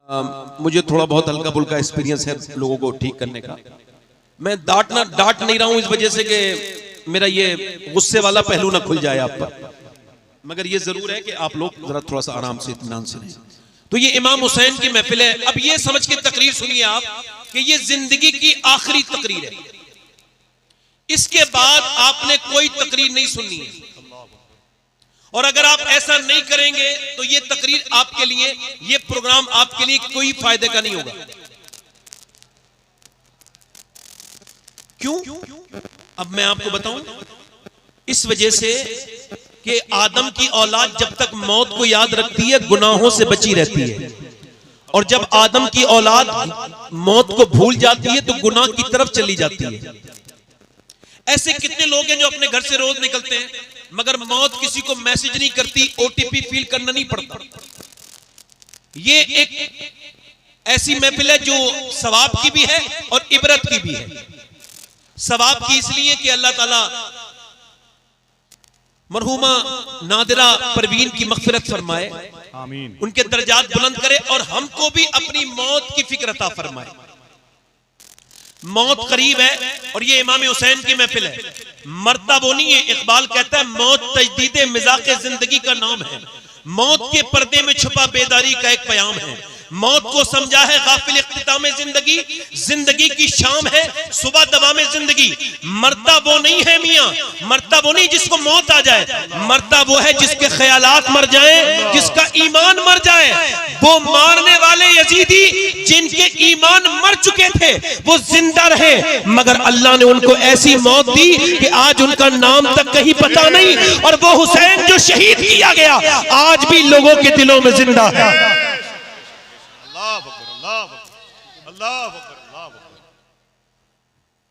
मुझे थोड़ा बहुत हल्का फुल्का एक्सपीरियंस है लोगों को ठीक करने का। मैं डांट नहीं रहा हूं इस वजह से कि मेरा ये गुस्से वाला पहलू ना खुल जाए आप पर, मगर ये जरूर है कि आप लोग जरा थोड़ा सा आराम से इत्मीनान से रहें। तो ये इमाम हुसैन की महफिल है। अब ये समझ के तकरीर सुनिए आप कि ये जिंदगी की आखिरी तकरीर है, इसके बाद आपने कोई तकरीर नहीं सुननी है। और अगर आप ऐसा नहीं करेंगे तो ये तकरीर आपके लिए, ये प्रोग्राम आपके लिए कोई फायदे का नहीं होगा। क्यों? अब मैं आपको बताऊं, इस वजह से कि आदम की औलाद जब तक मौत को याद रखती है गुनाहों से बची रहती है, और जब आदम की औलाद मौत को भूल जाती है तो गुनाह की तरफ चली जाती है। ऐसे कितने लोग हैं जो अपने घर से रोज निकलते हैं मगर मौत किसी को मैसेज नहीं करती, ओटीपी फील करना नहीं पड़ता। ये एक ऐसी महफिल है जो सवाब की भी है और इबरत की भी है। सवाब की इसलिए कि अल्लाह ताला मरहुमा नादिरा परवीन की मग़फ़िरत फरमाए, आमीन, उनके दर्जात बुलंद करे और हमको भी अपनी मौत की फिक्र अता फरमाए। मौत करीब है और ये इमाम हुसैन की महफिल है। मरता वो नहीं है, इकबाल कहता है मौत तजदीद मिज़ाक़े जिंदगी का नाम है। मौत के पर्दे में छुपा बेदारी का एक प्याम है। मौत को समझा है गाफिल इख्तिताम जिंदगी, जिंदगी की शाम है सुबह दवाम जिंदगी। मरता वो नहीं है मियाँ, मरता वो नहीं जिसको मौत आ जाए, मरता वो है जिसके ख्यालात मर जाए, जिसका ईमान मर जाए। वो मारने वाले यजीदी जिनके ईमान मर चुके थे वो जिंदा रहे, मगर अल्लाह ने उनको ऐसी मौत दी कि आज उनका नाम तक कहीं पता नहीं। और वो हुसैन जो शहीद किया गया आज भी लोगों के दिलों में जिंदा है।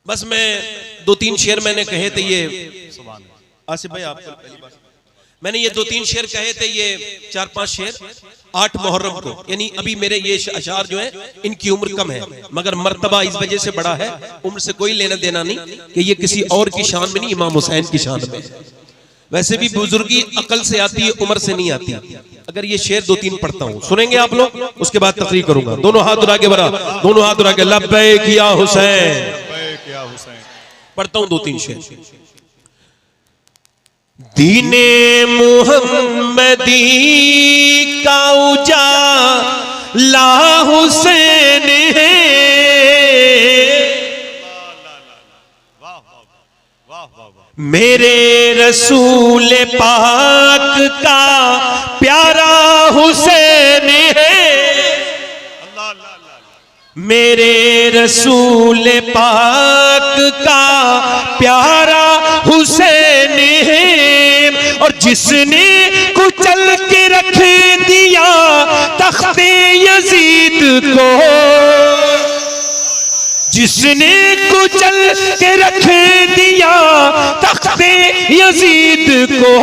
बस मैं दो तीन शेर मैंने कहे थे, ये आसिफ भाई आप मैंने ये दो तीन शेर कहे थे, ये 4-5 शेर 8 मुहर्रम को, यानी अभी मेरे ये अशार जो है इनकी उम्र कम है मगर मर्तबा इस वजह से बड़ा है, उम्र से कोई लेना देना नहीं कि ये किसी और की शान में नहीं, इमाम हुसैन की शान में। वैसे भी बुजुर्गी अकल से आती है, उम्र से नहीं आती। अगर ये शेर 2-3 पढ़ता हूं, सुनेंगे आप लोग, उसके बाद तकरीर करूंगा। दोनों हाथ उठा के बरा, दोनों हाथ उठा के लब्बैक या हुसैन। पढ़ता हूं 2-3 शेर। दीने मुहम्मदी का उजाला हुसैन है, मेरे रसूल पाक का प्यारा हुसैन है, मेरे रसूल पाक का प्यारा हुसैन है। और जिसने कुचल के रख दिया तख्ते यजीद को, जिसने कुचल के रख दिया तख्ते यजीद को,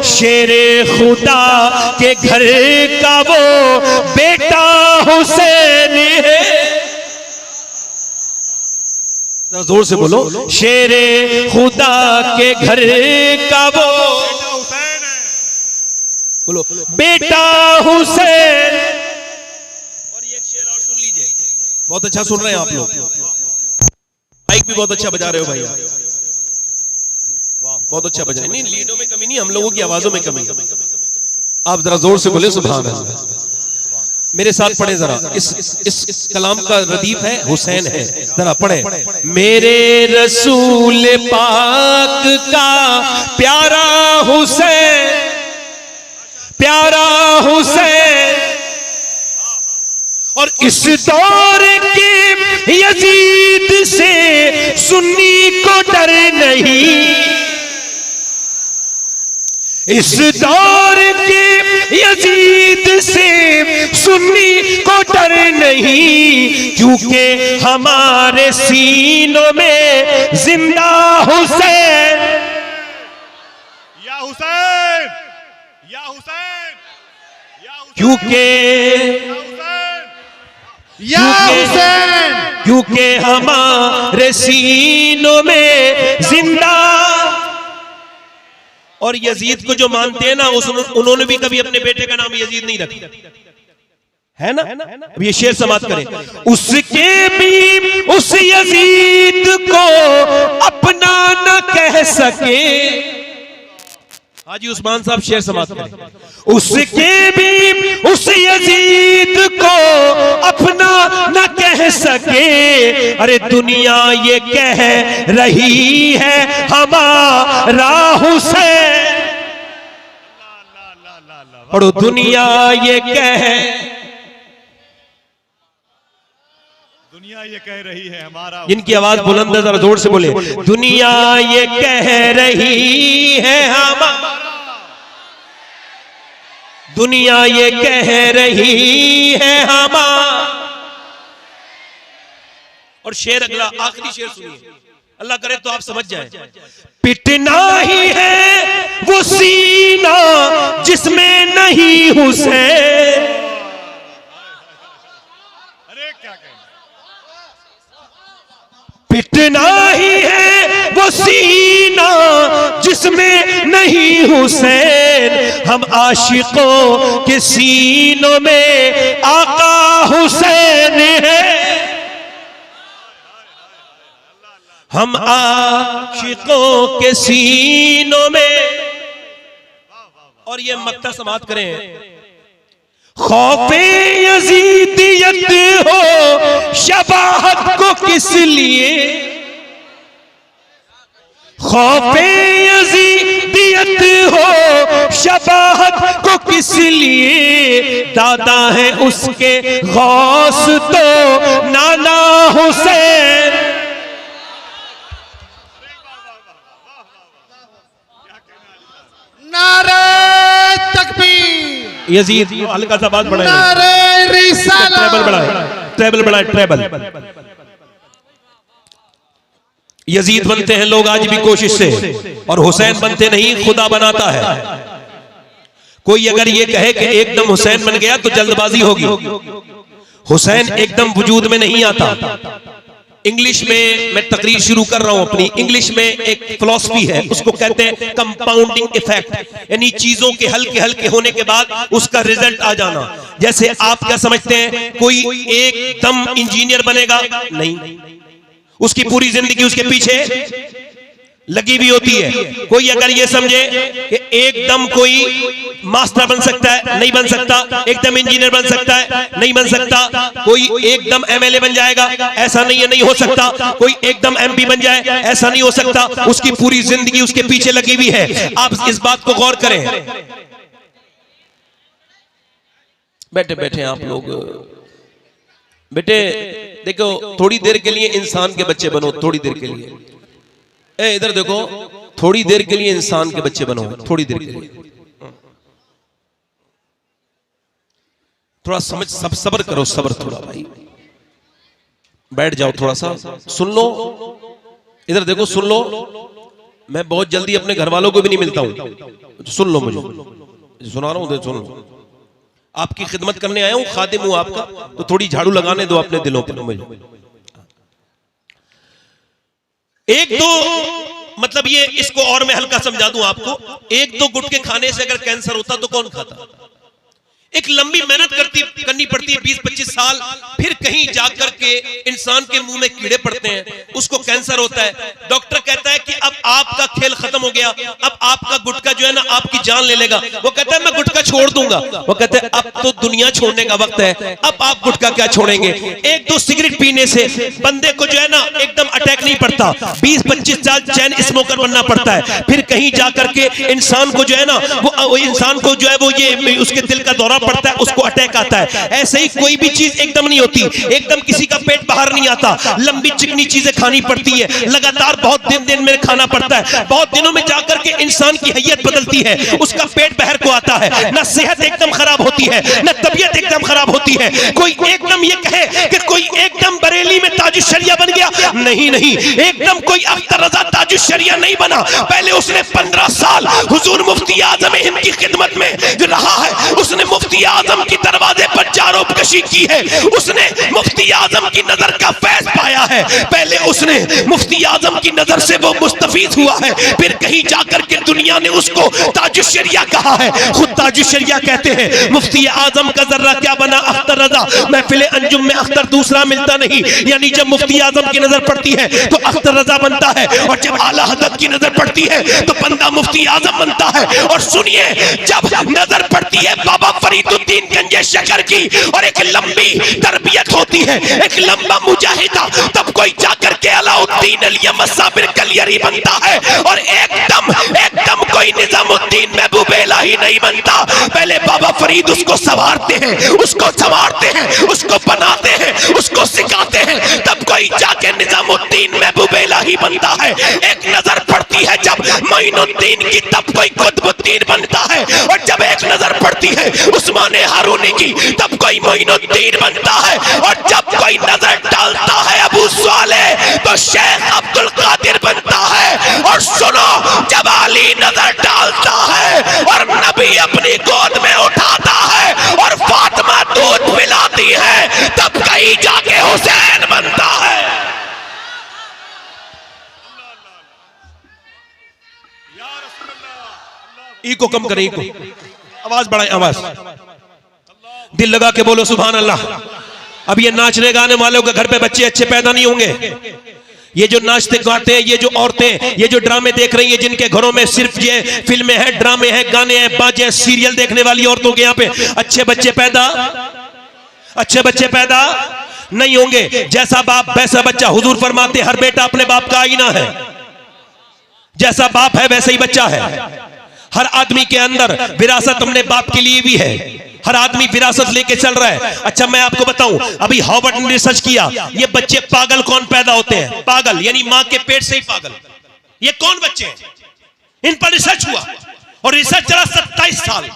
शेरे खुदा के घर का वो बेटा हुसैन है। जोर से बोलो, शेरे खुदा के घर का वो बोलो बेटा हुसैन। और ये एक शेर और सुन लीजिए, बहुत अच्छा सुन रहे हैं आप लोग, माइक भी बहुत अच्छा बजा रहे हो भाई, बहुत अच्छा बजा रहे। नहीं, लीडों में कमी नहीं, हम लोगों की आवाजों में कमी। आप जरा जोर से बोले सुभान अल्लाह। मेरे साथ पढ़े जरा, इस कलाम का रदीफ है हुसैन है, जरा पढ़े। मेरे रसूल पाक का प्यारा हुसैन, प्यारा हुसैन। और इस दौर के यजीद से सुन्नी को डर नहीं, इस दौर के यजीद से सुन्नी को डर नहीं, क्योंकि हमारे सीनों में जिंदा हुसैन, या हुसैन, या हुसैन, क्योंकि या हुसैन, क्योंकि हमारे सीनों में जिंदा। और यजीद को जो मानते हैं ना, उन्होंने भी कभी अपने बेटे का नाम यजीद नहीं रखा। है ना? अब ये शेर समाप्त करें। उसके भी उस यजीद को अपना न कह सके। हाजी उस्मान साहब शेर समाप्त करें। उसके भी उस यजीद को अपना न कह सके। अरे दुनिया ये कह रही है हमारा हुसैन। पढ़ो, दुनिया ये कह रही है हमारा। इनकी आवाज बुलंद है, जरा जोर से बोले। दुनिया ये कह रही है हमारा, दुनिया ये कह रही है हमारा। और शेर अगला, आखिरी शेर सुनिए, अल्लाह करे तो आप समझ जाएं। पिटना ही है वो सीना जिसमें नहीं हुसैन। अरे क्या कहें। पिटना ही है वो सीना जिसमें नहीं हुसैन। हम आशिकों के सीनों में आका हुसैन है। हम आशिकों के सीनों में। और ये मक्ता समाप्त करें। खौफे यजीदियत हो शबाहत को किस लिए। खौफे यजीदियत हो शबाहत को किस लिए। दादा है उसके गौस तो नाना हुसैन। नारे तकबीर। यजीद हल्का सा बात बढ़ाए, नारे रिसालत। ट्रेबल बढ़ाए, ट्रेबल बढ़ाए, ट्रेबल। यजीद बनते हैं लोग आज भी कोशिश से, और हुसैन बनते नहीं, खुदा बनाता है। कोई अगर ये कहे कि एकदम हुसैन बन गया तो जल्दबाजी होगी। हुसैन एकदम वजूद में नहीं आता। इंग्लिश में मैं तकरीर शुरू कर रहा हूं अपनी। इंग्लिश में एक फिलॉसफी है, उसको कहते हैं कंपाउंडिंग इफेक्ट, यानी चीजों के हल्के हल्के होने के बाद उसका रिजल्ट आ जाना। जैसे आप क्या समझते हैं, कोई एकदम इंजीनियर बनेगा? नहीं, उसकी पूरी जिंदगी उसके पीछे लगी हुई होती है। कोई अगर ये समझे कि एकदम कोई मास्टर बन सकता है, नहीं बन सकता। एकदम इंजीनियर बन सकता है, नहीं बन सकता। कोई एकदम एमएलए बन जाएगा, ऐसा नहीं है, नहीं हो सकता। कोई एकदम एमपी बन जाए, ऐसा नहीं हो सकता। उसकी पूरी जिंदगी उसके पीछे लगी हुई है। आप इस बात को गौर करें। बैठे बैठे आप लोग बेटे देखो, थोड़ी देर के लिए इंसान के बच्चे बनो, थोड़ी देर के लिए। ए इधर देखो, थोड़ी देर के लिए इंसान के बच्चे बनो, थोड़ी देर के लिए। थोड़ा समझ, सब सब्र करो, सब्र थोड़ा भाई। बैठ जाओ, थोड़ा सा सुन लो। इधर देखो, सुन लो। मैं बहुत जल्दी अपने घर वालों को भी नहीं मिलता हूं, सुन लो, मुझे सुना रहा हूं, सुन लो। आपकी खिदमत करने आया हूं, खादिम हूं आपका, तो थोड़ी झाड़ू लगाने दो अपने दिलों पर मुझे। एक दो मतलब ये, इसको और मैं हल्का समझा दूं आपको। एक दो गुटके खाने से अगर कैंसर होता तो कौन खाता? एक लंबी मेहनत करनी पड़ती है, 20-25 साल, फिर कहीं जाकर के इंसान के मुंह में कीड़े पड़ते हैं, उसको कैंसर होता है। डॉक्टर कहता है कि अब आपका खेल खत्म हो गया, अब आपका गुटखा जो है ना आपकी जान ले लेगा। वो कहता है मैं गुटखा छोड़ दूंगा। वो कहते हैं अब तो दुनिया छोड़ने का वक्त है, अब आप गुटखा क्या छोड़ेंगे। एक दो सिगरेट पीने से बंदे को जो है ना एकदम अटैक नहीं पड़ता, 20-25 साल चैन स्मोकर बनना पड़ता है। फिर कहीं जाकर के इंसान को जो है ना वो इंसान को जो है वो ये उसके दिल का दौरा पड़ता है, उसको अटैक आता है। ऐसे ही कोई भी चीज एकदम नहीं होती, एकदम किसी का पेट बाहर नहीं आता। लंबी चिकनी चीजें खानी पड़ती है, लगातार बहुत दिन में खाना पड़ता है। बहुत दिनों में जाकर के इंसान की हैयत बदलती है, उसका पेट बाहर को आता है। ना सेहत एकदम खराब होती है, ना तबीयत एकदम खराब होती है। कोई एकदम ये कहे कि कोई एकदम बरेली में ताजुशरिया बन गया, नहीं नहीं, एकदम कोई अख्तर रजा ताजुशरिया नहीं बना। पहले उसने 15 साल हुजूर मुफ्ती आजम हिंद की खिदमत में रहा है। उसने मुफ्ती आजम की दरवाजे पर जारोबकशी की है, उसने मुफ्ती आजम की नजर का फैज पाया है। पहले उसने मुफ्ती आजम की नजर से वो मुस्तफीद तमीज हुआ है, फिर कहीं जाकर के दुनिया ने उसको ताजुशरिया कहा है। खुद ताजुशरिया कहते हैं मुफ्ती आजम का जर्रा क्या बना अख्तर रजा, महफिल अंजुम में अख्तर दूसरा मिलता नहीं। यानी जब मुफ्ती आजम की नजर पड़ती है तो अख्तर रजा बनता है, और जब आला हज़रत की नजर पड़ती है तो बंदा मुफ्ती आजम बनता है। और सुनिए, जब नजर पड़ती है बाबा फरीदुद्दीन गंजे शकर की और एक लंबी तरबियत होती है, एक लंबा मुजाहिदा, तब कोई जाकर के अलाउद्दीन अलियम साबिर कलियरी बनता है। और एकदम एकदम कोई निजामुद्दीन महबूब इलाही नहीं बनता। पहले बाबा फरीद उसको संवारते हैं, उसको संवारते हैं, उसको बनाते हैं, उसको सिखाते हैं, तब कोई जाके निजामुद्दीन महबूब इलाही बनता है। एक नजर पड़ती है जब मोइनुद्दीन की, तब कोई कुतुबुद्दीन बनता है। और जब एक नजर पड़ती है उस्मान हारूनी की, तब कोई मोइनुद्दीन बनता है। और जब कोई नजर डालता है अबू सालेह तो शेख अब्दुल कादिर बनता है। और सुनो, जब अली नजर डालता है और नबी अपनी गोद में उठाता है और फातिमा दूध पिलाती है, तब कहीं जाके हुसैन बनता है। इको कम करें, इको आवाज बढ़ाएं, आवाज दिल लगा के बोलो सुभान अल्लाह। अब ये नाचने गाने वालों के घर पे बच्चे अच्छे पैदा नहीं होंगे। ये जो नाचते गाते हैं, ये जो औरतें, ये जो ड्रामे देख रही हैं, जिनके घरों में सिर्फ ये फिल्में हैं, ड्रामे हैं, गाने हैं, बाजे, सीरियल देखने वाली औरतों के यहाँ पे अच्छे बच्चे पैदा नहीं होंगे। जैसा बाप वैसा बच्चा। हुजूर फरमाते हर बेटा अपने बाप का आईना है, जैसा बाप है वैसा ही बच्चा है। हर आदमी के अंदर विरासत अपने बाप के लिए भी है, हर आदमी विरासत लेके चल रहा है। अच्छा मैं आपको बताऊं, अभी हार्वर्ड ने रिसर्च किया, ये बच्चे पागल कौन पैदा होते हैं? पागल यानी मां के पेट से ही पागल। ये कौन बच्चे हैं? इन पर रिसर्च हुआ और रिसर्च चला 27 साल।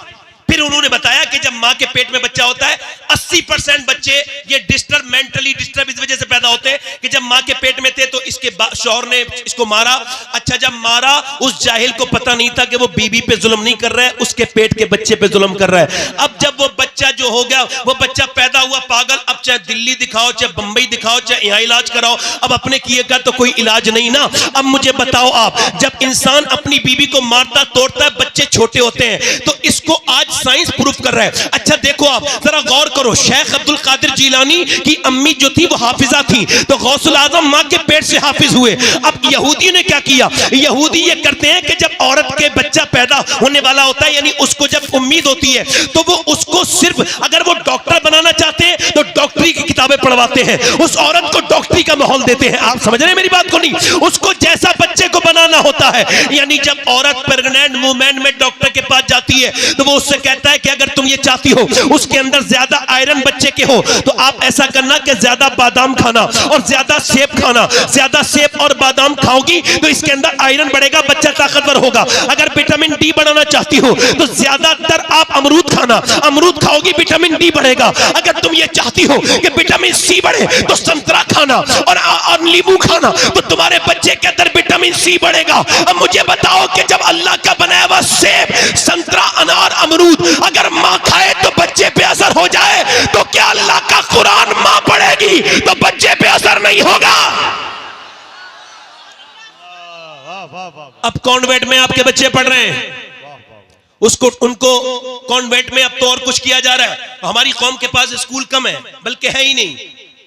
फिर उन्होंने बताया कि जब मां के पेट में बच्चा होता है 80% बच्चे ये मेंटली डिस्टर्ब इस वजह से पैदा होते हैं कि जब मां के पेट में थे तो इसके शौहर ने इसको मारा। अच्छा जब मारा, उस जाहिल को पता नहीं था कि वो बीबी पे जुल्म नहीं कर रहा है, उसके पेट के बच्चे पे जुल्म कर रहा है। अब जब वो बच्चा जो हो गया, वो बच्चा पैदा हुआ पागल। अब चाहे दिल्ली दिखाओ, चाहे बंबई दिखाओ, चाहे यहाँ इलाज कराओ, अब अपने किए का तो कोई इलाज नहीं ना। अब मुझे बताओ आप, जब इंसान अपनी बीबी को मारता तोड़ता है, बच्चे छोटे होते हैं, तो इसको आज साइंस प्रूफ कर रहा है। अच्छा देखो आप जरा गौर करो, शेख अब्दुल कादिर जीलानी की अम्मी जो थी वो हाफिजा थी, तो गौसुल आजम मां के पेट से हाफिज हुए। अब यहूदी ने क्या किया? यहूदी ये करते हैं कि जब औरत के बच्चा पैदा होने वाला होता है, यानी उसको जब उम्मीद होती है, तो वो उसको सिर्फ अगर वो डॉक्टर बनाना चाहते हैं तो डॉक्टरी की किताबें पढ़वाते हैं, उस औरत को डॉक्टरी का माहौल देते हैं। आप समझ रहे हैं मेरी बात को? नहीं, उसको जैसा बच्चे को बनाना होता है। यानी जब औरत प्रेग्नेंट वुमेन में डॉक्टर के पास जाती है तो वो उससे कहता है कि अगर तुम ये चाहती हो उसके अंदर ज्यादा आयरन बच्चे के हो तो आप ऐसा करना कि ज्यादा बादाम खाना और ज्यादा सेब खाना। ज्यादा सेब और बादाम खाओगी तो इसके अंदर आयरन बढ़ेगा, बच्चा ताकतवर होगा। अगर विटामिन डी बढ़ाना चाहती हो तो ज्यादातर आप अमरूद खाना, अमरूद खाओगी विटामिन डी बढ़ेगा। अगर तुम ये चाहती हो कि विटामिन सी बढ़े तो संतरा खाना और नींबू खाना, तो तुम्हारे बच्चे के अंदर विटामिन सी बढ़ेगा। अब मुझे बताओ कि जब अल्लाह का बनाया हुआ सेब, संतरा, अनार, अमरूद अगर मां खाए तो बच्चे पे असर हो जाए, तो क्या अल्लाह का कुरान मां पढ़ेगी तो बच्चे पे असर नहीं होगा? अब कॉन्वेंट में आपके बच्चे पढ़ रहे हैं, उनको कॉन्वेंट में अब तो और कुछ किया जा रहा है। हमारी कौम के पास स्कूल कम है, बल्कि है ही नहीं।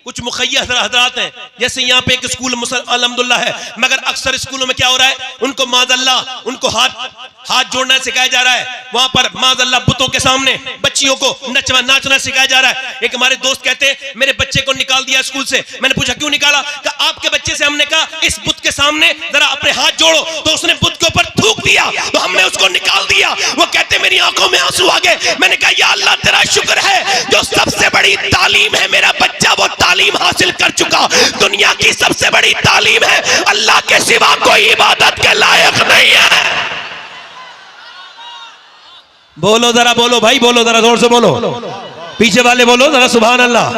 कुछ मुखय्यस हज़रात हैं, जैसे यहाँ पे एक स्कूल अल्हम्दुलिल्लाह है, मगर अक्सर स्कूलों में क्या हो रहा है, उनको माज़अल्लाह उनको हाथ जोड़ना सिखाया जा रहा है। वहां पर माज़अल्लाह बुतों के सामने बच्चियों को नाचना सिखाया जा रहा है। एक हमारे दोस्त कहते हैं मेरे बच्चे को निकाल दिया स्कूल से। मैंने पूछा क्यों निकाला? कहा आपके बच्चे से हमने कहा इस बुत के सामने जरा अपने हाथ जोड़ो, तो उसने बुत के ऊपर थूक दिया, तो हमने उसको निकाल दिया। वो कहते मेरी आंखों में आंसू आ गए। मैंने कहा या अल्लाह तेरा शुक्र है जो सबसे बड़ी तालीम है मेरा बच्चा वो तालीम हासिल कर चुका। दुनिया की सबसे बड़ी तालीम है अल्लाह के सिवा कोई इबादत के लायक नहीं है। बोलो जरा, बोलो भाई, बोलो जरा जोर से बोलो, पीछे वाले बोलो जरा सुभान अल्लाह,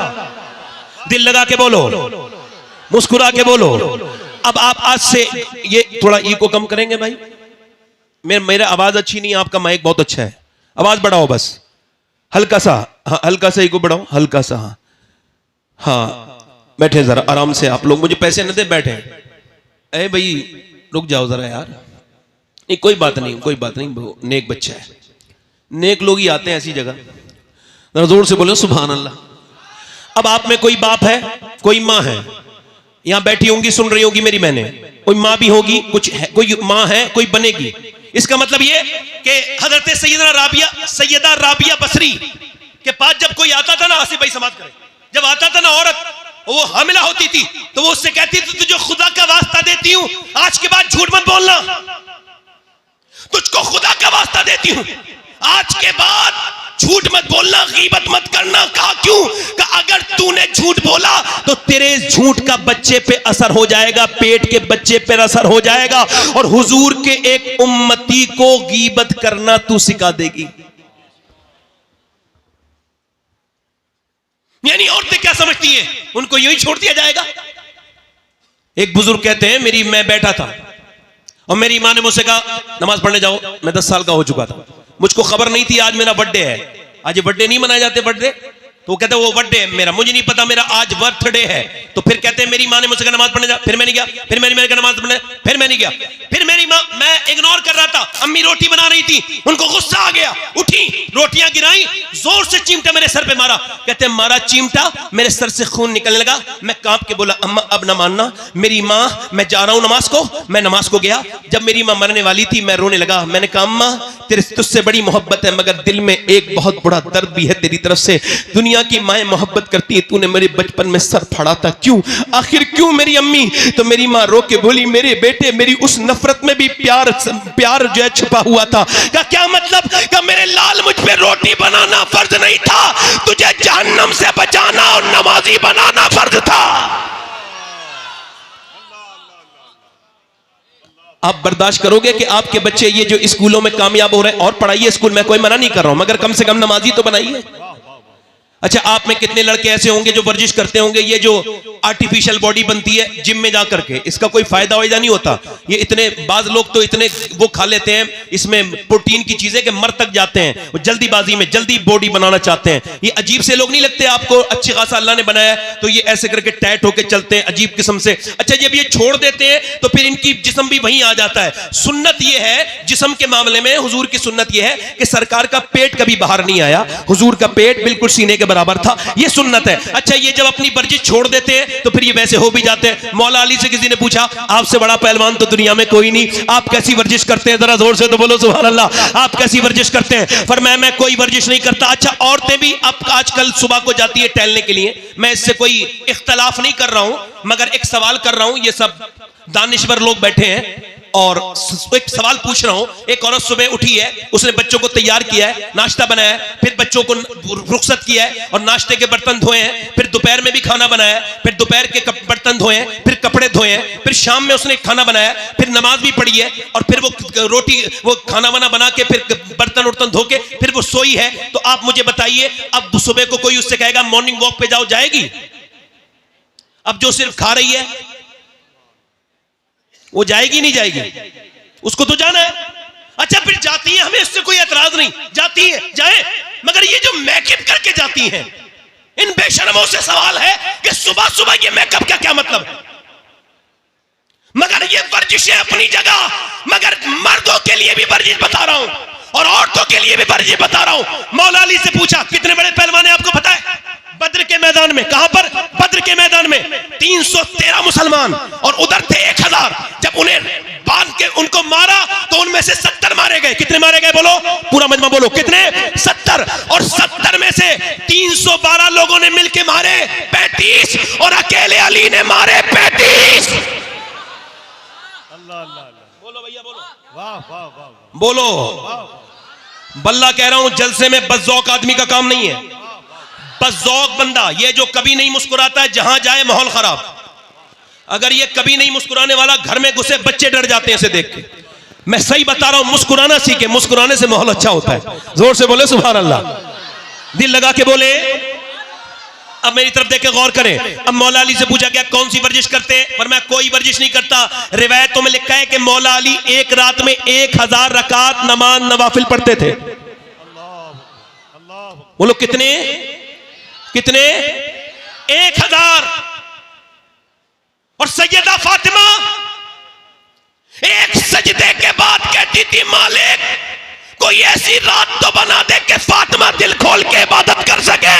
दिल लगा के बोलो, मुस्कुरा के बोलो। अब आप आज से ये थोड़ा ईको कम करेंगे भाई, मेरा आवाज अच्छी नहीं है, आपका माइक बहुत अच्छा है, आवाज बढ़ाओ बस हल्का सा, हाँ हल्का सा ईको बढ़ाओ, हल्का सा। हाँ हाँ बैठे जरा आराम से, आप लोग मुझे पैसे न दे, बैठे। अरे भाई रुक जाओ जरा यार, नहीं कोई बात नहीं, कोई बात नहीं, वो नेक बच्चा है, नेक लोग ही आते हैं ऐसी जगह। जरा जोर से बोलो सुभान अल्लाह। अब आप में कोई बाप है, कोई माँ है, यहां बैठी होंगी, सुन रही होंगी मेरी बहनें, कोई माँ भी होगी, कुछ है, कोई माँ है, कोई बनेगी। इसका मतलब ये कि हजरत सैयदा राबिया बसरी के पास जब कोई आता था ना, आसिफ भाई समाज करे, जब आता था ना औरत, वो हामिला होती थी तो वो उससे कहती थी तुझे खुदा का वास्ता देती हूं, आज के बाद झूठ मत बोलना, तुझको खुदा का वास्ता देती हूं, आज के बाद झूठ मत बोलना, गीबत मत करना। कहा क्यों? कहा अगर तूने झूठ बोला तो तेरे झूठ का बच्चे पे असर हो जाएगा, पेट के बच्चे पे असर हो जाएगा, और हुजूर के एक उम्मती को गीबत करना तू सिखा देगी। यानी औरतें क्या समझती हैं, उनको यूं ही छोड़ दिया जाएगा। एक बुजुर्ग कहते हैं, मैं बैठा था और मेरी माँ ने मुझसे कहा नमाज पढ़ने जाओ। मैं 10 साल का हो चुका था, मुझको खबर नहीं थी आज मेरा बर्थडे है। आज बर्थडे नहीं मनाए जाते बर्थडे, तो वो कहते वो बर्थडे है मेरा, मुझे नहीं पता मेरा आज बर्थडे है। तो फिर कहते हैं मेरी माँ ने मुझसे कहा नमाज पढ़ने जा, फिर मैं नहीं गया, फिर मेरी माँ ने नमाज पढ़ने, फिर मैं नहीं गया, फिर मेरी माँ, मैं इग्नोर कर रहा था, अम्मी रोटी बना रही थी, उनको गुस्सा आ गया, उठी, रोटियां गिराई, जोर से चिमटा मेरे सर पे मारा। कहते मारा चिमटा, मेरे सर से खून निकलने लगा, मैं कांप के बोला अम्मा अब ना मानना, मेरी माँ मैं जा रहा हूं नमाज को। मैं नमाज को गया, जब मेरी माँ मरने वाली थी मैं रोने लगा। मैंने कहा अम्मा तेरे तुझसे बड़ी मोहब्बत है, मगर दिल में एक बहुत बड़ा दर्द भी है तेरी तरफ से। दुनिया की माएं मोहब्बत करती है, तूने मेरे बचपन में सर फाड़ा था, क्यों, आखिर क्यों मेरी अम्मी? तो मेरी माँ रो के बोली मेरे बेटे, मेरी उस नफरत में भी प्यार जो है छुपा हुआ था। का क्या मतलब? का मेरे लाल मुझ पे रोटी बनाना फर्ज नहीं था, तुझे जहन्नम से बचाना और नमाजी बनाना फर्ज था। आप बर्दाश्त करोगे कि आपके बच्चे ये जो स्कूलों में कामयाब हो रहे हैं, और पढ़ाइए स्कूल में, कोई मना नहीं कर रहा हूं, मगर कम से कम नमाजी तो बनाइए। अच्छा, आप में कितने लड़के ऐसे होंगे जो वर्जिश करते होंगे, ये जो आर्टिफिशियल बॉडी बनती है जिम में जा करके, इसका कोई फायदा वायदा नहीं होता। ये इतने बाज लोग तो इतने वो खा लेते हैं इसमें प्रोटीन की चीजें कि मर तक जाते हैं, वो जल्दीबाजी में जल्दी बॉडी बनाना चाहते हैं। ये अजीब से लोग नहीं लगते आपको? अच्छी खासा अल्लाह ने बनाया तो ये ऐसे करके टाइट होकर चलते हैं अजीब किस्म से। अच्छा, जब ये छोड़ देते हैं तो फिर इनकी जिस्म भी वहीं आ जाता है। सुन्नत ये है जिस्म के मामले में, हुजूर की सुन्नत ये है कि सरकार का पेट कभी बाहर नहीं आया, हुजूर का पेट बिल्कुल सीने के बराबर था, ये सुन्नत है। अच्छा, ये जब अपनी वर्जिश छोड़ देते हैं तो फिर ये वैसे हो भी जाते हैं। मौला अली से किसी ने पूछा आपसे बड़ा पहलवान तो दुनिया में कोई नहीं, आप कैसी वर्जिश करते हैं? जरा जोर से तो बोलो सुभान अल्लाह। आप कैसी वर्जिश करते हैं? फरमाया मैं कोई वर्जिश नहीं करता। अच्छा, औरतें भी अब आजकल सुबह को जाती है टहलने के लिए, मैं इससे कोई इख्तलाफ नहीं कर रहा हूं, मगर एक सवाल कर रहा हूं। ये सब दानिश्वर लोग बैठे हैं और एक सवाल पूछ रहा हूं। एक औरत सुबह उठी है, उसने बच्चों को तैयार किया है, नाश्ता बनाया है, फिर बच्चों को रुखसत किया है और नाश्ते के बर्तन धोए हैं, फिर दोपहर में भी खाना बनाया है, फिर दोपहर के बर्तन धोए हैं, फिर कपड़े धोए हैं, फिर शाम में उसने खाना बनाया, फिर नमाज भी पढ़ी है, और फिर वो रोटी वो खाना वाना बना के फिर बर्तन उर्तन धो के फिर वो सोई है। तो आप मुझे बताइए, अब सुबह को कोई उससे कहेगा मॉर्निंग वॉक पे जाओ, जाएगी? अब जो सिर्फ खा रही है वो जाएगी नहीं जाएगी? उसको तो जाना है। अच्छा, फिर जाती है, हमें इससे कोई एतराज नहीं, जाती है जाए, मगर ये जो मेकअप करके जाती हैं, इन बेशर्मों से सवाल है कि सुबह सुबह ये मेकअप का क्या मतलब है? मगर ये वर्जिशें अपनी जगह, मगर मर्दों के लिए भी वर्जिश बता रहा हूं और औरतों के लिए भी वर्जिश बता रहा हूं। मौला अली से पूछा कितने बड़े पहलवान है आपको पता है? बद्र के मैदान में। कहां पर? बद्र के मैदान में 313 मुसलमान और उधर थे 1000। जब उन्हें बांध के उनको मारा तो उनमें से 70 मारे गए। कितने मारे गए बोलो? पूरा मजमा बोलो, कितने? 70। और 70 में से 312 लोगों ने मिलके मारे 35 और अकेले अली ने मारे 35। अल्लाह अल्लाह बोलो भैया बोलो, वाह वाह वाह बोलो। बल्ला कह रहा हूं, जलसे में बज़ौक आदमी का काम नहीं है। बज़ौक बंदा ये जो कभी नहीं मुस्कुराता है, जहां जाए माहौल खराब। अगर ये कभी नहीं मुस्कुराने वाला, घर में घुसे बच्चे डर जाते हैं इसे देख के। मैं सही बता रहा हूं, मुस्कुराना सीखे, मुस्कुराने से माहौल अच्छा होता है। जोर से बोले सुभान अल्लाह, दिल लगा के बोले। अब मेरी तरफ देख के गौर करें। अब मौला अली से पूछा क्या कौन सी वर्जिश करते हैं? पर मैं कोई वर्जिश नहीं करता। रिवायतों में लिखा है कि मौला अली एक रात में 1000 रकात नमाज नवाफिल पढ़ते थे। बोलो कितने? कितने? 1000। और सैयदा फातिमा चाहती थी मालिक कोई ऐसी रात तो बना दे कि फातिमा दिल खोल के इबादत कर सके।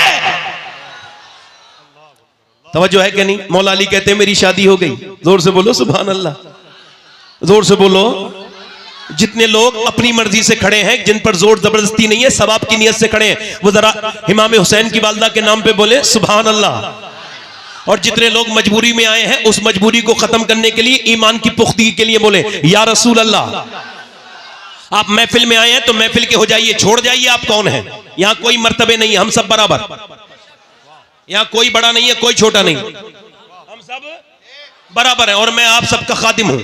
तवज्जो है कि नहीं? मौला अली कहते हैं मेरी शादी हो गई। जोर से बोलो सुभान अल्लाह, जोर से बोलो। जितने लोग अपनी मर्जी से खड़े हैं, जिन पर जोर जबरदस्ती नहीं है, सवाब की नियत से खड़े हैं, वो जरा इमाम हुसैन की वालदा के नाम पे बोले सुभान अल्लाह। और जितने लोग मजबूरी में आए हैं, उस मजबूरी को खत्म करने के लिए, ईमान की पुख्तगी के लिए बोले या रसूल अल्लाह। आप महफिल में आए हैं तो महफिल के हो जाइए, छोड़ जाइए आप कौन है। यहां कोई मर्तबे नहीं है, हम सब बराबर। यहां कोई बड़ा नहीं है, कोई छोटा नहीं, हम सब बराबर है। और मैं आप सबका खादिम हूं,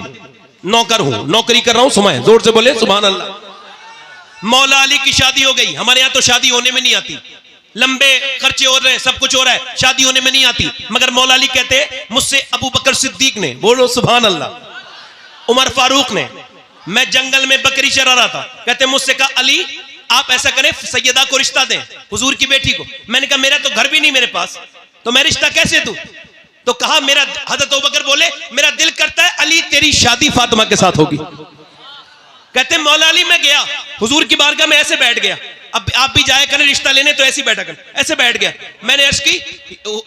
नौकर हूं, नौकरी कर रहा हूं। सुमाए जोर से बोले सुभान अल्लाह। मौला अली की शादी हो गई। हमारे यहां तो शादी होने में नहीं आती, लंबे खर्चे हो रहे हैं, सब कुछ हो रहा है, शादी होने में नहीं आती। मगर मौला अली कहते मुझसे अबू बकर सिद्दीक ने, बोलो सुभान अल्लाह, उमर फारूक ने, मैं जंगल में बकरी चरा रहा था, कहते मुझसे कहा अली आप ऐसा करें सैयदा को रिश्ता दें, हुजूर की बेटी को। मैंने कहा मेरा तो घर भी नहीं मेरे पास, तो मैं रिश्ता कैसे दूं? तो कहा मेरा, हजरत अबू बकर बोले मेरा दिल करता है अली तेरी शादी फातिमा के साथ होगी। कहते मौला अली मैं गया हुजूर की बारगाह में, ऐसे बैठ गया। अब आप भी जाया करें रिश्ता लेने तो ऐसे बैठा करें, ऐसे बैठ गया। मैंने अर्ज की,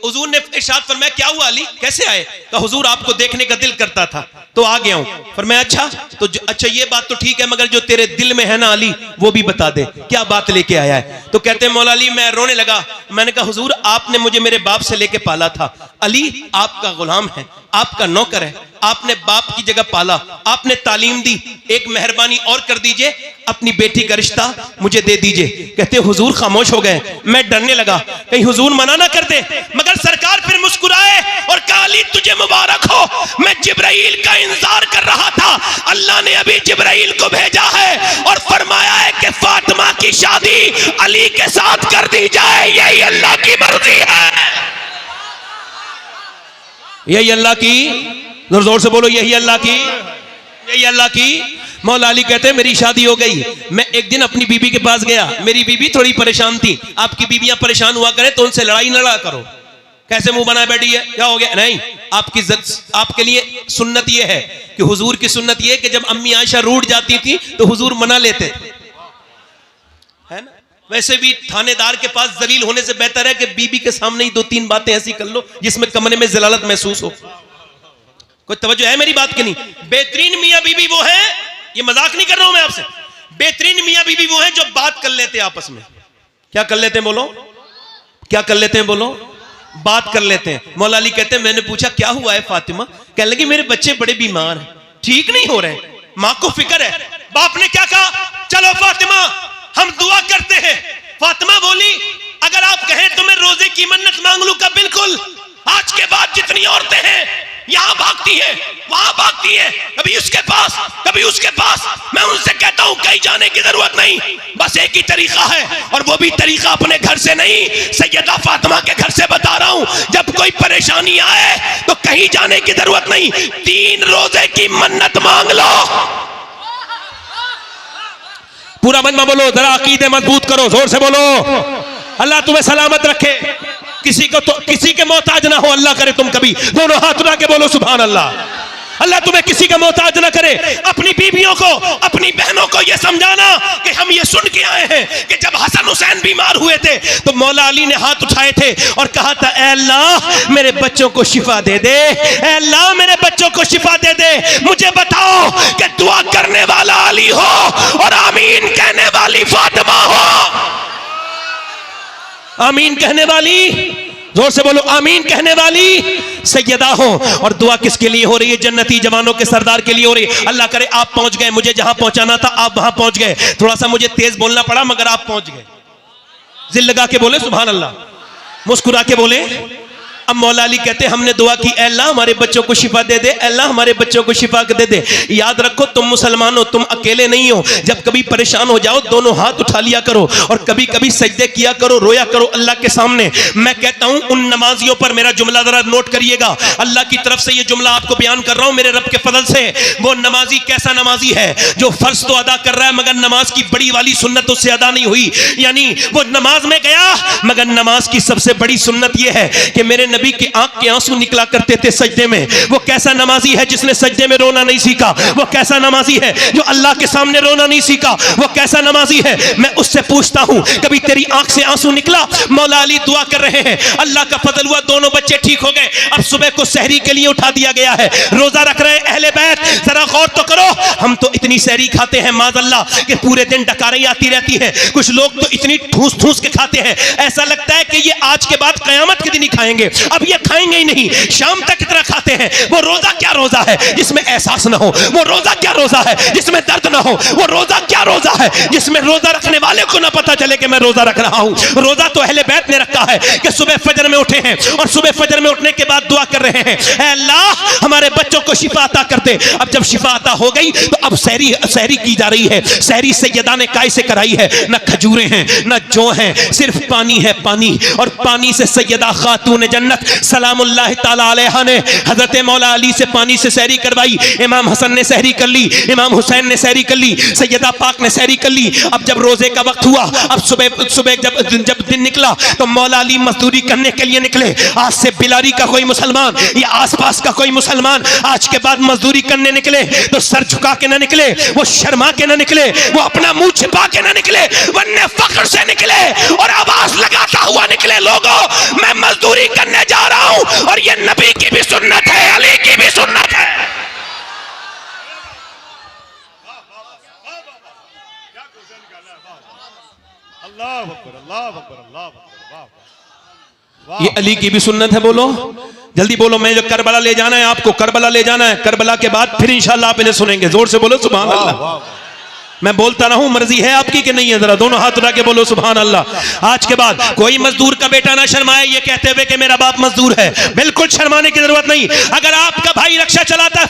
हुजूर ने इरशाद फरमाया क्या हुआ अली कैसे आए? कहा हुजूर आपको देखने का दिल करता था तो आ गया हूं। फरमाया अच्छा तो अच्छा ये बात तो ठीक है, मगर जो तेरे दिल में है ना अली वो भी बता दे, क्या बात लेके आया है? तो कहते मौला अली मैं रोने लगा। मैंने कहा हुजूर आपने मुझे मेरे बाप से लेके पाला था, अली आपका गुलाम है, आपका नौकर है, आपने बाप की जगह पाला, आपने तालीम दी, एक मेहरबानी और कर दीजिए, अपनी बेटी का रिश्ता मुझे दे दीजिए। कहते हुजूर खामोश हो गए। मैं डरने लगा कहीं हुजूर मना ना कर दे, मगर सरकार फिर मुस्कुराए और कहा अली तुझे मुबारक हो, मैं जिब्राइल का इंतजार कर रहा था, अल्लाह ने अभी जिब्राइल को भेजा है और फरमाया है कि फातिमा की शादी अली के साथ कर दी जाए, यही अल्लाह की मर्जी है, यही अल्लाह की, जोर से बोलो यही अल्लाह की, यही अल्लाह की। मौला अली कहते हैं मेरी शादी हो गई। मैं एक दिन अपनी बीबी के पास गया, मेरी बीबी थोड़ी परेशान थी। आपकी बीबियां परेशान हुआ करें तो उनसे लड़ाई न लड़ा करो। कैसे मुंह बनाए बैठी है, क्या हो गया? नहीं, आपकी आपके लिए सुन्नत यह है कि हुजूर की सुन्नत यह है कि जब अम्मी आयशा रूठ जाती थी तो हुजूर मना लेते थे, है ना? वैसे भी थानेदार के पास जलील होने से बेहतर है कि बीबी के सामने ही 2-3 बातें ऐसी कर लो जिसमें कमरे में जलालत महसूस हो। कोई तवज्जो है मेरी बात की नहीं? बेहतरीन मियां बीबी वो है, ये मजाक नहीं कर रहा हूं मैं आपसे, बेहतरीन मियां बीबी वो है जो बात कर लेते हैं आपस में। क्या कर लेते हैं बोलो? क्या कर लेते हैं बोलो? बात कर लेते हैं। मौला अली कहते हैं मैंने पूछा क्या हुआ है फातिमा? कहने लगी मेरे बच्चे बड़े बीमार हैं, ठीक नहीं हो रहे, मां को फिक्र है। बाप ने क्या कहा? चलो फातिमा हम दुआ करते हैं। फातिमा बोली अगर आप कहें तो मैं रोजे की मन्नत मांग लूं का? बिल्कुल। आज के बाद जितनी औरतें हैं यहां भागती है, वहां भागती है, कभी उसके पास कभी उसके पास, मैं उनसे कहता हूं कहीं जाने की जरूरत नहीं, बस एक ही तरीका है और वो भी तरीका अपने घर से नहीं, सैयदा फातिमा के घर से बता रहा हूं। जब कोई परेशानी आए तो कहीं जाने की जरूरत नहीं, 3 रोजे की मन्नत मांग लो। पूरा मजमा बोलो, जरा अकीदे मजबूत करो, जोर से बोलो। अल्लाह तुम्हें सलामत रखे, किसी को तो किसी के मोहताज ना हो, अल्लाह करे तुम कभी दोनों हाथ उठा के बोलो सुभान अल्लाह। अल्लाह तुम्हें किसी का मोहताज ना करे। अपनी बीवियों को, अपनी बहनों को यह समझाना कि हम ये सुन के आए हैं कि जब हसन हुसैन बीमार हुए थे तो मौला अली ने हाथ उठाए थे और कहा था ऐ अल्लाह मेरे बच्चों को शिफा दे दे, ऐ अल्लाह मेरे बच्चों को शिफा दे दे। मुझे बताओ कि दुआ करने वाला अली हो और आमीन कहने वाली फातिमा हो। आमीन कहने वाली, जोर से बोलो, आमीन कहने वाली सैयदा हो। और दुआ किसके लिए हो रही है? जन्नती जवानों के सरदार के लिए हो रही है। अल्लाह करे आप पहुंच गए, मुझे जहां पहुंचाना था आप वहां पहुंच गए। थोड़ा सा मुझे तेज बोलना पड़ा मगर आप पहुंच गए। जिल लगा के बोले सुभान अल्लाह, मुस्कुरा के बोले। अब मौला अली कहते हमने दुआ की ऐ अल्लाह हमारे बच्चों को शिफा दे दे, अल्लाह हमारे बच्चों को शिफा दे दे। याद रखो तुम मुसलमान हो, तुम अकेले नहीं हो। जब कभी परेशान हो जाओ दोनों हाथ उठा लिया करो और कभी कभी सजदे किया करो, रोया करो अल्लाह के सामने। मैं कहता हूं उन नमाजियों पर मेरा जुमला जरा नोट करिएगा, अल्लाह की तरफ से ये जुमला आपको बयान कर रहा हूं मेरे रब के फजल से। वो नमाजी कैसा नमाजी है जो फर्ज तो अदा कर रहा है मगर नमाज की बड़ी वाली सुन्नत उससे अदा नहीं हुई। यानी वो नमाज में गया मगर नमाज की सबसे बड़ी सुन्नत यह है कि मेरे नबी के आंख के आंसू निकला करते थे सजदे में। वो कैसा नमाजी है जिसने सजदे में रोना नहीं सीखा? वो कैसा नमाजी है जो अल्लाह के सामने रोना नहीं सीखा? वो कैसा नमाजी है? मैं उससे पूछता हूं, कभी तेरी आंख से आंसू निकला? मौला अली दुआ कर रहे हैं, अल्लाह का फजल हुआ, दोनों बच्चे ठीक हो गए। अब सुबह को सहरी के लिए उठा दिया गया है, रोजा रख रहे हैं अहले बैत। जरा गौर तो करो, हम तो इतनी सहरी खाते हैं माज़अल्लाह कि पूरे दिन डकारें आती रहती है। कुछ लोग तो इतनी ठूस ठूस के खाते हैं, ऐसा लगता है कि ये आज के बाद कयामत के दिन ही खाएंगे, अब ये खाएंगे ही नहीं। शाम तक इतना खाते हैं। वो रोजा क्या रोजा है जिसमें एहसास ना हो? वो रोजा क्या रोजा है जिसमें दर्द ना हो? वो रोजा क्या रोजा है जिसमें रोजा रखने वाले को ना पता चले कि मैं रोजा रख रहा हूं? रोजा तो अहले बैत ने रखा है कि सुबह फजर में उठे हैं और सुबह फजर में उठने के बाद दुआ कर रहे हैं, ऐ अल्लाह हमारे बच्चों को शिफा अता कर दे। अब जब शिफा अता हो गई तो अब सहरी की जा रही है। सहरी सैयदा ने काय से कराई है? न खजूरें हैं न जौ हैं, सिर्फ पानी है, पानी। और पानी से सैयदा खातून जन्नत सलामुल्लाह ताला अलैहा ने हजरत मौला अली से पानी से सहरी करवाई। इमाम हसन ने सहरी कर ली, इमाम हुसैन ने सहरी कर ली, सैयदा पाक ने सहरी कर ली। अब जब रोजे का वक्त हुआ, अब सुबह जब दिन निकला तो मौला अली मजदूरी करने के लिए निकले। आज से बिलारी का कोई मुसलमान या आसपास का कोई मुसलमान आज के बाद मजदूरी करने निकले तो सर झुका के ना निकले, वो शर्मा के ना निकले, वो अपना मुंह छिपा के ना निकले, वरना फख्र से निकले और आवाज लगाता हुआ निकले, लोगों मैं मजदूरी करने जा रहा हूं और ये नबी की भी सुन्नत है, अली की भी सुन्नत है। अल्लाह अकबर, अल्लाह अकबर, अल्लाह अकबर, वाह। ये अली की भी सुन्नत है। बोलो जल्दी बोलो, मैं जो करबला ले जाना है आपको, करबला ले जाना है। करबला के बाद फिर इंशाल्लाह आप इन्हें सुनेंगे। जोर से बोलो सुभान अल्लाह। मैं बोलता रहूं, मर्जी है आपकी कि नहीं है? जरा दोनों हाथ उठा के बोलो सुभान अल्लाह। आज के बाद कोई मजदूर का बेटा ना शर्माए ये कहते हुए कि मेरा बाप मजदूर है। बिल्कुल शर्माने की जरूरत नहीं। अगर आपका भाई रक्षा चलाता